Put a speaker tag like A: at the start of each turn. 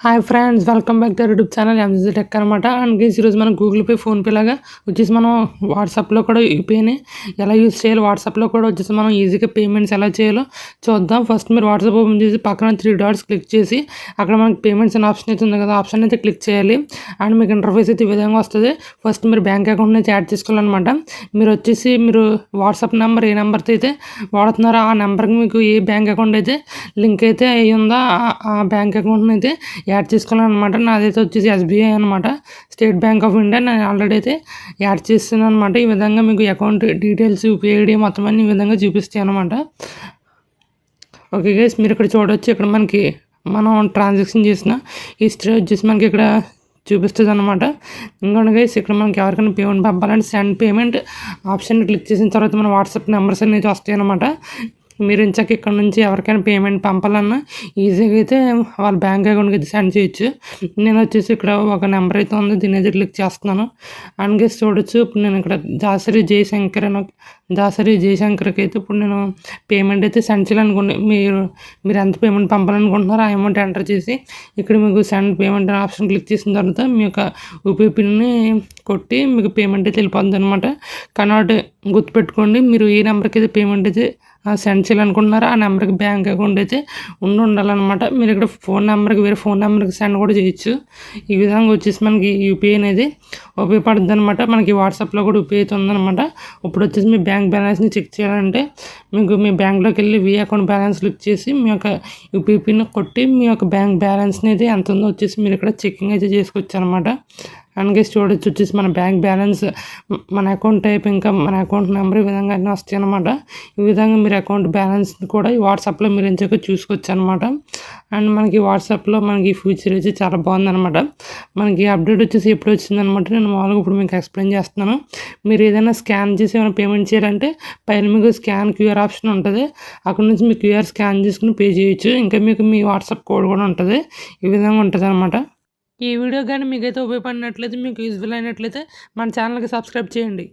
A: Hi friends, welcome back to YouTube channel MG tech అనమాట. And guys ఈరోజు మనం Google pay, PhonePe లాగా వచ్చేసి మనం వాట్సాప్లో కూడా యూపీఐని ఎలా యూజ్ చేయాలో, వాట్సాప్లో కూడా వచ్చేసి మనం ఈజీగా పేమెంట్స్ ఎలా చేయాలో చూద్దాం. ఫస్ట్ మీరు వాట్సాప్ ఓపెన్ చేసి పక్కన 3 డాట్స్ క్లిక్ చేసి అక్కడ మనకి పేమెంట్స్ అనే ఆప్షన్ అయితే ఉంది కదా, ఆప్షన్ అయితే క్లిక్ చేయాలి. అండ్ మీకు ఇంటర్ఫేస్ అయితే ఈ విధంగా వస్తుంది. ఫస్ట్ మీరు బ్యాంక్ అకౌంట్ అయితే యాడ్ చేసుకోవాలన్నమాట. మీరు వాట్సాప్ నెంబర్ ఏ నెంబర్తో అయితే వాడుతున్నారో ఆ నెంబర్కి మీకు ఏ బ్యాంక్ అకౌంట్ అయితే లింక్ అయితే అయ్యి ఉందో ఆ బ్యాంక్ అకౌంట్ని అయితే యాడ్ చేసుకోవాలన్నమాట. నాదైతే వచ్చేసి ఎస్బీఐ అనమాట, స్టేట్ బ్యాంక్ ఆఫ్ ఇండియా. నేను ఆల్రెడీ అయితే యాడ్ చేస్తున్నాను అనమాట. ఈ విధంగా మీకు అకౌంట్ డీటెయిల్స్, యూపీఐ ఐడి మొత్తం అన్ని ఈ విధంగా చూపిస్తాయి అనమాట. ఓకే గైస్, మీరు ఇక్కడ చూడవచ్చు. ఇక్కడ మనకి మనం ట్రాన్సాక్షన్ చేసిన హిస్టరీ వచ్చేసి మనకి ఇక్కడ చూపిస్తుంది అనమాట. ఇంకోటి గైస్, ఇక్కడ మనకి ఎవరికైనా పేమెంట్ పంపాలంటే సెండ్ పేమెంట్ ఆప్షన్ క్లిక్ చేసిన తర్వాత మన వాట్సాప్ నెంబర్స్ అనేది వస్తాయి అనమాట. మీరు ఇంచక ఇక్కడ నుంచి ఎవరికైనా పేమెంట్ పంపాలన్నా ఈజీగా అయితే వాళ్ళ బ్యాంక్ అకౌంట్కి అయితే సెండ్ చేయొచ్చు. నేను వచ్చేసి ఇక్కడ ఒక నెంబర్ అయితే ఉంది, దీని అయితే క్లిక్ చేస్తున్నాను. అండ్ గైస్ చూడొచ్చు, ఇప్పుడు నేను ఇక్కడ దాసరి జయశంకర్కి అయితే ఇప్పుడు నేను పేమెంట్ అయితే సెండ్ చేయాలనుకోండి. మీరు ఎంత పేమెంట్ పంపాలనుకుంటున్నారో ఆ అమౌంట్ ఎంటర్ చేసి ఇక్కడ మీకు సెండ్ పేమెంట్ అనే ఆప్షన్ క్లిక్ చేసిన తర్వాత మీ యొక్క యూపీఐ పిన్ని కొట్టి మీకు పేమెంట్ అయితే వెళ్ళిపోతుంది అనమాట. కానీ గుర్తుపెట్టుకోండి, మీరు ఏ నెంబర్కి అయితే పేమెంట్ అయితే సెండ్ చేయాలనుకుంటున్నారో ఆ నెంబర్కి బ్యాంక్ అకౌంట్ అయితే ఉండాలన్నమాట. మీరు ఇక్కడ వేరే ఫోన్ నెంబర్కి సెండ్ కూడా చేయొచ్చు. ఈ విధంగా వచ్చేసి మనకి యూపీఐ అనేది ఉపయోగపడుతుంది అనమాట. మనకి వాట్సాప్లో కూడా యూపీఐ అయితే ఉందన్నమాట. ఇప్పుడు వచ్చేసి మీ బ్యాంక్ బ్యాలెన్స్ని చెక్ చేయాలంటే మీకు మీ బ్యాంక్లోకి వెళ్ళి అకౌంట్ బ్యాలెన్స్ క్లిక్ చేసి మీ యొక్క యూపీఐ పిన్ కొట్టి మీ యొక్క బ్యాంక్ బ్యాలెన్స్ని అయితే ఎంత ఉందో వచ్చేసి మీరు ఇక్కడ చెకింగ్ అయితే చేసుకోవచ్చు అనమాట. అండ్ గైస్ చూడొచ్చు, వచ్చేసి మన బ్యాంక్ బ్యాలెన్స్, మన అకౌంట్ టైప్, ఇంకా మన అకౌంట్ నెంబర్ ఈ విధంగా అన్నీ వస్తాయి అనమాట. ఈ విధంగా మీరు అకౌంట్ బ్యాలెన్స్ కూడా ఈ వాట్సాప్లో మీరు ఎంచక చూసుకోవచ్చు అనమాట. అండ్ మనకి వాట్సాప్లో మనకి ఫ్యూచర్ వచ్చి చాలా బాగుందనమాట. మనకి అప్డేట్ వచ్చేసి ఎప్పుడు వచ్చిందనమాట. నేను మామూలుగా ఇప్పుడు మీకు ఎక్స్ప్లెయిన్ చేస్తున్నాను. మీరు ఏదైనా స్కాన్ చేసి ఏమైనా పేమెంట్ చేయాలంటే పైన మీకు స్కాన్ క్యూఆర్ ఆప్షన్ ఉంటుంది. అక్కడ నుంచి మీ క్యూఆర్ స్కాన్ చేసుకుని పే చేయొచ్చు. ఇంకా మీకు మీ వాట్సాప్ కోడ్ కూడా ఉంటుంది. ఈ విధంగా ఉంటుంది అనమాట. ఈ వీడియో కానీ మీకైతే ఉపయోగపడినట్లయితే, మీకు యూజ్ఫుల్ అయినట్లయితే మన ఛానల్కి సబ్స్క్రైబ్ చేయండి.